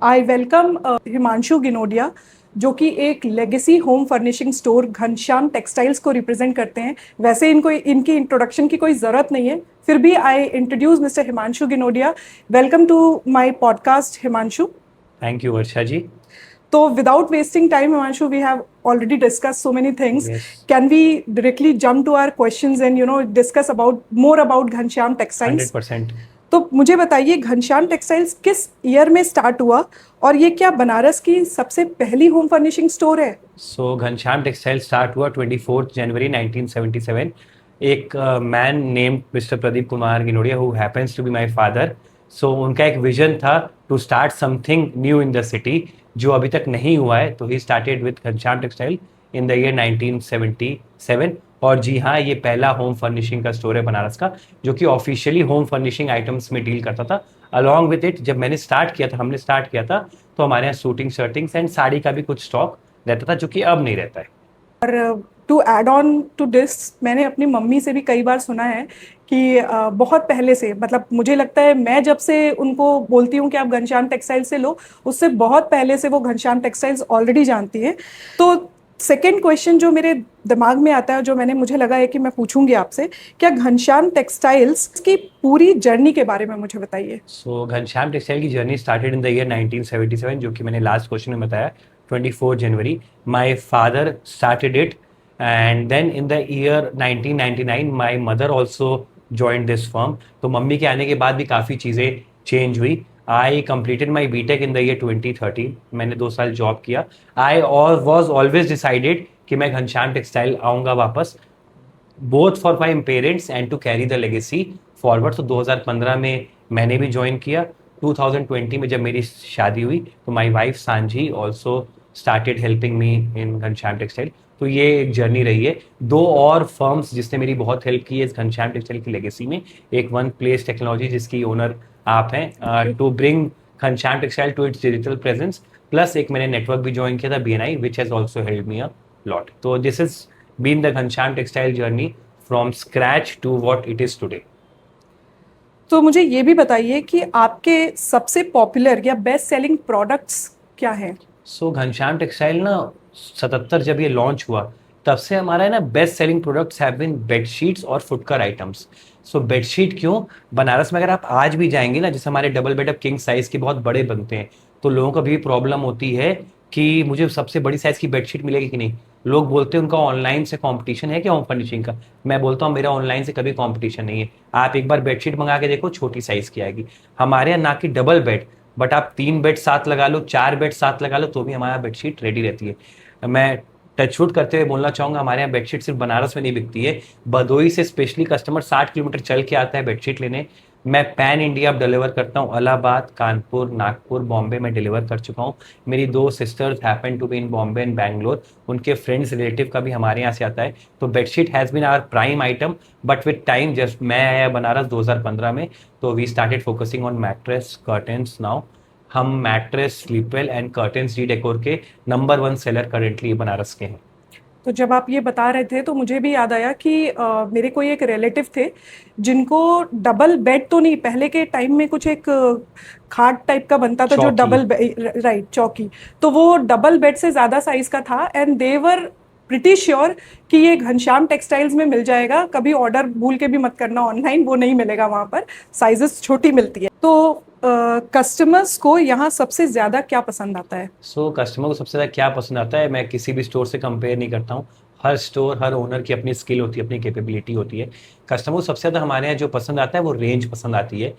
I welcome Himanshu गिनोडिया, जो कि एक legacy home furnishing store Ghanshyam textiles को रिप्रेजेंट करते हैं। वैसे इनको इनकी इंट्रोडक्शन की कोई ज़रूरत नहीं है, फिर भी I introduce mister Himanshu Ginodia. Welcome to my podcast Himanshu. Thank you Varsha ji. तो without wasting time Himanshu, we have already discussed so many things. Yes, Can we directly jump to our questions and discuss about more about Ghanshyam textiles? 100%। तो मुझे बताइए, Ghanshyam textiles किस year में start हुआ और ये क्या बनारस की सबसे पहली होम फर्निशिंग स्टोर है? सो घनश्याम टेक्सटाइल स्टार्ट हुआ 24 जनवरी 1977। एक man named mister Pradeep Kumar Ginodia who happens to be my father. So उनका एक विजन था to start something new in the city जो अभी तक नहीं हुआ है, तो he started with Ghanshyam textile in the year 1977। और जी हाँ, ये पहला होम फर्निशिंग का स्टोर है बनारस का जो कि ऑफिशियली होम फर्निशिंग आइटम्स में डील करता था। अलॉन्ग विद इट, जब मैंने स्टार्ट किया था, हमने स्टार्ट किया था, तो हमारे यहाँ सूटिंग शर्टिंग्स एंड साड़ी का भी कुछ स्टॉक रहता था जो कि अब नहीं रहता है। और to add on to this, मैंने अपनी मम्मी से भी कई बार सुना है कि बहुत पहले से, मतलब मुझे लगता है मैं जब से उनको बोलती हूँ कि आप घनश्याम टेक्सटाइल से लो, उससे बहुत पहले से वो घनश्याम टेक्सटाइल्स ऑलरेडी जानती हैं। तो सेकेंड क्वेश्चन जो मेरे दिमाग में आता है, जो मुझे लगा है कि मैं पूछूंगी आपसे, क्या घनश्याम टेक्सटाइल्स की पूरी जर्नी के बारे में मुझे बताइए। सो घनश्याम टेक्सटाइल की journey started in the year 1977, जो कि मैंने लास्ट क्वेश्चन में बताया। 24 January my father started it, and then in the year 1999 my mother also joined this firm. तो मम्मी के आने के बाद भी काफ़ी चीज़ें चेंज हुई। I completed my BTech in the year 2013। मैंने 2 साल जॉब किया। आई वॉज ऑलवेज डिसाइडेड कि मैं घनश्याम टेक्सटाइल आऊँगा वापस, both for my parents and to carry the legacy forward. तो 2015 में मैंने भी ज्वाइन किया। 2020 में जब मेरी शादी हुई तो माई वाइफ सांझी ऑल्सो स्टार्टेड हेल्पिंग मी इन घनश्याम टेक्सटाइल। तो ये एक जर्नी रही है। 2 और फर्म्स जिसने मेरी बहुत हेल्प की है इस घनश्याम टेक्सटाइल की लेगेसी में, एक वन प्लेस टेक्नोलॉजी जिसकी ओनर आप हैं, to bring Ghanshyam textile to its digital presence, plus एक मैंने नेटवर्क भी ज्वाइन किया था BNI, which has also help me a lot. तो this is been the Ghanshyam textile journey from scratch to what it is today. तो मुझे ये भी बताइए कि आपके सबसे पॉपुलर या बेस्ट सेलिंग प्रोडक्ट्स क्या हैं? सो घनश्याम टेक्सटाइल ना 77 जब ये लॉन्च हुआ तब से हमारा है ना best selling products have been bedsheets और फुटकर आइटम्स। सो बेडशीट क्यों, बनारस में अगर आप आज भी जाएंगे ना, जैसे हमारे डबल बेड अब किंग साइज के बहुत बड़े बनते हैं, तो लोगों को भी प्रॉब्लम होती है कि मुझे सबसे बड़ी साइज की बेडशीट मिलेगी कि नहीं। लोग बोलते हैं उनका ऑनलाइन से कंपटीशन है क्या होम फर्निशिंग का। मैं बोलता हूँ मेरा ऑनलाइन से कभी कंपटीशन नहीं है। आप एक बार बेडशीट मंगा के देखो, छोटी साइज की आएगी। हमारे यहाँ ना कि डबल बेड, बट आप 3 बेड साथ लगा लो, 4 बेड साथ लगा लो, तो भी हमारा बेडशीट रेडी रहती है। मैं टचवुड करते हुए बोलना चाहूँगा, हमारे यहाँ बेडशीट सिर्फ बनारस में नहीं बिकती है, भदोही से स्पेशली कस्टमर 60 किलोमीटर चल के आता है बेडशीट लेने। मैं पैन इंडिया अब डिलीवर करता हूँ, इलाहाबाद, कानपुर, नागपुर, बॉम्बे में डिलीवर कर चुका हूँ। मेरी 2 sisters happen to be in Bombay and Bangalore, उनके फ्रेंड्स रिलेटिव का भी हमारे यहाँ से आता है। तो bedsheet has been our prime item, but with time just मैं आया बनारस 2015 में, तो we started focusing on mattress curtains now. हम mattress, Sleepwell and curtains D Decor के नंबर 1 सेलर करेंटली बनारस के हैं। तो जब आप ये बता रहे थे तो मुझे भी याद आया कि मेरे कोई एक रिलेटिव थे जिनको डबल बेड तो नहीं, पहले के टाइम में कुछ एक खाट टाइप का बनता था जो चौकी। डबल, राइट, चौकी। तो वो डबल बेड से ज़्यादा साइज का था, and they were pretty sure कि ये घनश्याम टेक्सटाइल्स में मिल जाएगा। कभी ऑर्डर भूल के भी मत करना ऑनलाइन, वो नहीं मिलेगा वहाँ पर, साइजेस छोटी मिलती है। तो कस्टमर्स को यहाँ सबसे ज़्यादा क्या पसंद आता है? सो कस्टमर को सबसे ज़्यादा क्या पसंद आता है, मैं किसी भी स्टोर से कंपेयर नहीं करता हूँ। हर स्टोर, हर ओनर की अपनी स्किल होती है, अपनी कैपेबिलिटी होती है। कस्टमर को सबसे ज़्यादा हमारे यहाँ जो पसंद आता है वो रेंज पसंद आती है।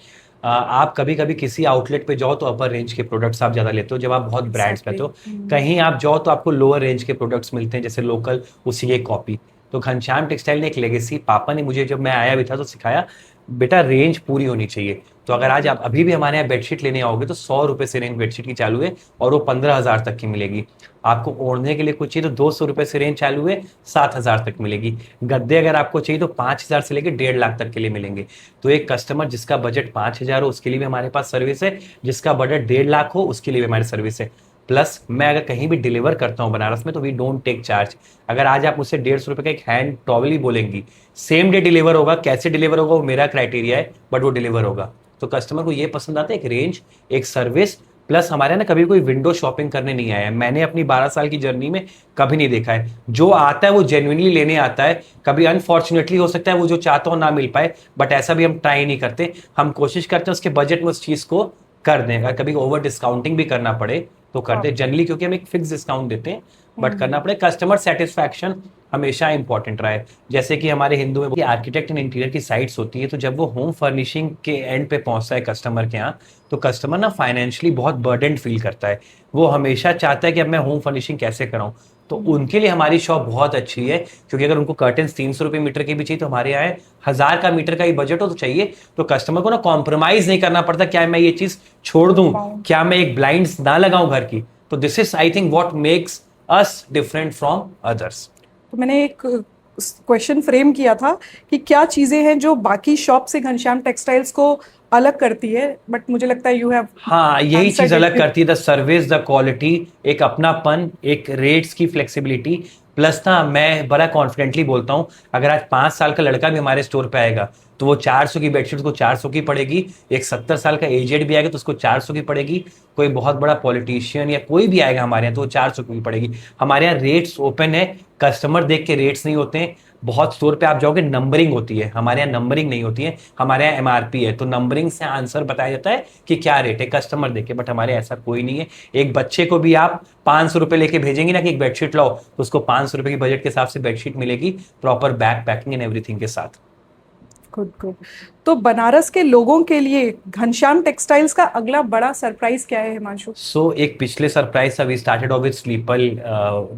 आप कभी कभी किसी आउटलेट पे जाओ तो अपर रेंज के प्रोडक्ट्स आप ज़्यादा लेते हो, जब आप बहुत ब्रांड्स एग्जैक्टली। लेते हो। कहीं आप जाओ तो आपको लोअर रेंज के प्रोडक्ट्स मिलते हैं, जैसे लोकल उसी की कॉपी। तो घनश्याम टेक्सटाइल ने एक लेगेसी, पापा ने मुझे जब मैं आया भी था तो सिखाया, बेटा रेंज पूरी होनी चाहिए। तो अगर आज आप अभी भी हमारे यहाँ बेडशीट लेने आओगे तो 100 रुपये से रेंज बेडशीट की चालू है और वो 15,000 तक की मिलेगी। आपको ओढ़ने के लिए कुछ चाहिए तो 200 रुपये से रेंज चालू है, 7,000 तक मिलेगी। गद्दे अगर आपको चाहिए तो 5,000 से लेकर 1.5 लाख तक के लिए मिलेंगे। तो एक कस्टमर जिसका बजट 5,000 हो उसके लिए भी हमारे पास सर्विस है, जिसका बजट 1.5 लाख हो उसके लिए भी हमारी सर्विस है। प्लस मैं अगर कहीं भी डिलीवर करता हूँ बनारस में तो वी डोंट टेक चार्ज। अगर आज आप मुझसे 150 रुपये का एक हैंड टॉवल ही बोलेंगी, सेम डे डिलीवर होगा। कैसे डिलीवर होगा वो मेरा क्राइटेरिया है, बट वो डिलीवर होगा। तो कस्टमर को ये पसंद आता है, एक रेंज, एक सर्विस, प्लस हमारे ना कभी कोई विंडो शॉपिंग करने नहीं आया है, मैंने अपनी 12 साल की जर्नी में कभी नहीं देखा है। जो आता है वो जेन्युइनली लेने आता है, कभी अनफॉर्चुनेटली हो सकता है वो जो चाहता हो ना मिल पाए, बट ऐसा भी हम ट्राई नहीं करते, हम कोशिश करते हैं उसके बजट में उस चीज को कर दें। अगर कभी ओवर डिस्काउंटिंग भी करना पड़े तो कर दे जनरली, क्योंकि हम एक फिक्स डिस्काउंट देते हैं, बट करना पड़े। कस्टमर सेटिस्फैक्शन हमेशा इंपॉर्टेंट रहा है। जैसे कि हमारे हिंदू में आर्किटेक्ट एंड इंटीरियर की साइट्स होती है, तो जब वो होम फर्निशिंग के एंड पे पहुंचता है कस्टमर के यहाँ, तो कस्टमर ना फाइनेंशियली बहुत बर्डन फील करता है। वो हमेशा चाहता है कि अब मैं होम फर्निशिंग कैसे कराऊं, तो उनके लिए हमारी शॉप बहुत अच्छी है। क्योंकि अगर उनको कर्टन्स 300 रुपये मीटर के भी चाहिए, तो हमारे यहाँ 1000 का मीटर का ही बजट हो तो चाहिए, तो कस्टमर को ना कॉम्प्रोमाइज नहीं करना पड़ता, क्या मैं ये चीज छोड़ दूं, क्या मैं एक ब्लाइंड्स ना लगाऊं घर की। तो this is I think what makes us different from others. तो मैंने एक क्वेश्चन फ्रेम किया था कि क्या चीजें हैं जो बाकी शॉप से घनश्याम टेक्सटाइल्स को अलग करती है, बट मुझे लगता है यू हैव हाँ, यही चीज अलग करती है, द सर्विस, द क्वालिटी, एक अपनापन, एक रेट्स की फ्लेक्सिबिलिटी। प्लस ना मैं बड़ा कॉन्फिडेंटली बोलता हूँ, अगर आज 5 साल का लड़का भी हमारे स्टोर पे आएगा तो वो 400 की बेडशीट को 400 की पड़ेगी, एक 70 साल का एजेड भी आएगा तो उसको 400 की पड़ेगी, कोई बहुत बड़ा पॉलिटिशियन या कोई भी आएगा हमारे यहाँ तो वो 400 की पड़ेगी। हमारे यहाँ रेट्स ओपन है, कस्टमर देख के रेट्स नहीं होते हैं। बहुत स्टोर पे आप जाओगे नंबरिंग होती है, हमारे यहाँ नंबरिंग नहीं होती है, हमारे यहाँ एमआरपी है, तो नंबरिंग से आंसर बताया जाता है कि क्या रेट है कस्टमर देखे, बट हमारे ऐसा कोई नहीं है। एक बच्चे को भी आप 500 रुपए लेके भेजेंगे ना कि एक बेडशीट लाओ, तो उसको 500 रुपए की बजट के हिसाब से बेडशीट मिलेगी, proper bag packing and everything के साथ। Good good. तो बनारस के लोगों के लिए घनश्याम टेक्सटाइल्स का अगला बड़ा सरप्राइज क्या है हिमांशु? सो एक पिछले surprise we started off with Sleepwell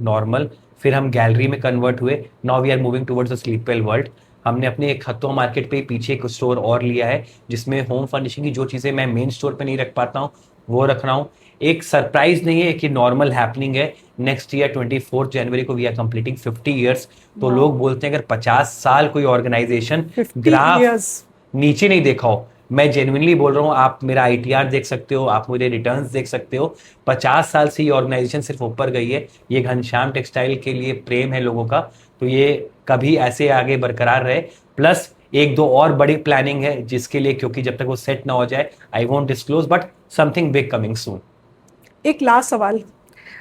normal, फिर हम गैलरी में कन्वर्ट हुए, now we are moving towards the Sleepwell world. हमने अपने एक खत्तो मार्केट पे पीछे एक स्टोर और लिया है, जिसमें होम फर्निशिंग की जो चीज़ें मैं मेन स्टोर पे नहीं रख पाता हूँ वो रख रहा हूँ। एक सरप्राइज नहीं है कि नॉर्मल हैपनिंग है, नेक्स्ट ईयर 24 जनवरी को वी आर कंप्लीटिंग 50 ईयर्स। तो लोग बोलते हैं अगर 50 साल कोई ऑर्गेनाइजेशन 50 ग्राफ years। नीचे नहीं देखा हो, मैं जेन्युइनली बोल रहा हूँ, आप मेरा आईटीआर देख सकते हो, आप मुझे रिटर्न्स देख सकते हो, 50 साल से ये ऑर्गेनाइजेशन सिर्फ ऊपर गई है। ये घनश्याम टेक्सटाइल के लिए प्रेम है लोगों का, तो ये कभी ऐसे आगे बरकरार रहे। प्लस एक दो और बड़ी प्लानिंग है जिसके लिए, क्योंकि जब तक वो सेट ना हो जाए I won't disclose, but something big coming soon. एक लास्ट सवाल,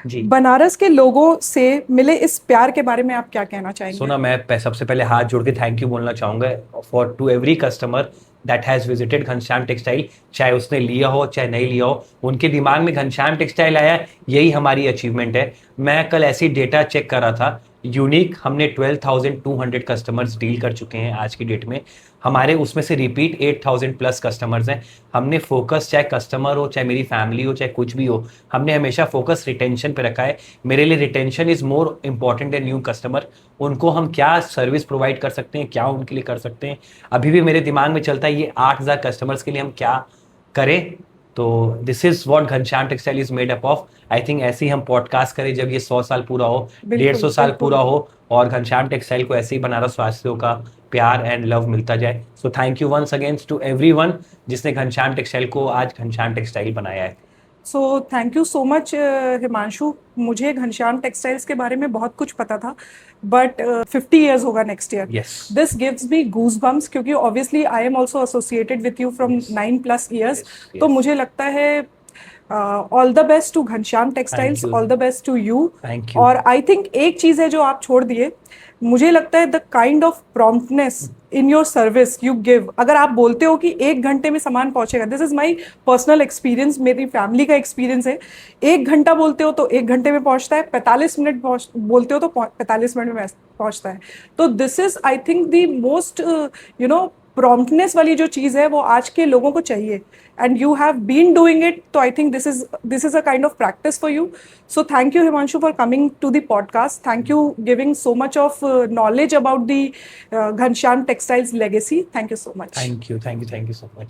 जी, बनारस के लोगों से मिले इस प्यार के बारे में आप क्या कहना चाहेंगे? सुना, मैं सबसे पहले हाथ जोड़ के थैंक यू बोलना चाहूंगा for to every customer that has visited Ghanshyam textile, चाहे उसने लिया हो चाहे नहीं लिया हो, उनके दिमाग में घनश्याम टेक्सटाइल आया, यही हमारी अचीवमेंट है। मैं कल ऐसी डेटा चेक कर रहा था, यूनिक हमने 12,200 कस्टमर्स डील कर चुके हैं आज की डेट में, हमारे उसमें से रिपीट 8,000 प्लस कस्टमर्स हैं। हमने फोकस, चाहे कस्टमर हो चाहे मेरी फैमिली हो चाहे कुछ भी हो, हमने हमेशा फोकस रिटेंशन पे रखा है। मेरे लिए retention is more important than new customer. उनको हम क्या सर्विस प्रोवाइड कर सकते हैं, क्या उनके लिए कर सकते हैं, अभी भी मेरे दिमाग में चलता है ये 8,000 कस्टमर्स के लिए हम क्या करें। तो this is what Ghanshyam textile is made up of. I think ऐसे ही हम पॉडकास्ट करें जब ये 100 साल पूरा हो, 150 साल पूरा हो, और घनश्याम टेक्सटाइल को ऐसे ही बनारस वासियों का प्यार एंड लव मिलता जाए। So thank you once again to everyone जिसने घनश्याम टेक्सटाइल को आज घनश्याम टेक्सटाइल बनाया है। So thank you so much Himanshu. मुझे घनश्याम टेक्सटाइल्स के बारे में बहुत कुछ पता था, बट 50 ईयर्स होगा next year. Yes. This gives me goose bumps, क्योंकि obviously I am also associated with you from 9+ years. तो मुझे लगता है all the best to Ghanshyam textiles, all the best to you. Thank you. और I think एक चीज़ है जो आप छोड़ दिए, मुझे लगता है the kind of promptness in your service you give. अगर आप बोलते हो कि 1 घंटे में सामान पहुंचेगा, this is my personal experience, मेरी फैमिली का एक्सपीरियंस है। 1 घंटा बोलते हो तो 1 घंटे में पहुंचता है, 45 मिनट बोलते हो तो 45 मिनट में पहुंचता है। तो this is I think the most promptness वाली जो चीज़ है वो आज के लोगों को चाहिए, and you have been doing it. तो I think this is a kind of practice for you. So thank you Himanshu for coming to the podcast, thank you giving so much of knowledge about the Ghanshyam textiles legacy. Thank you so much. Thank you so much.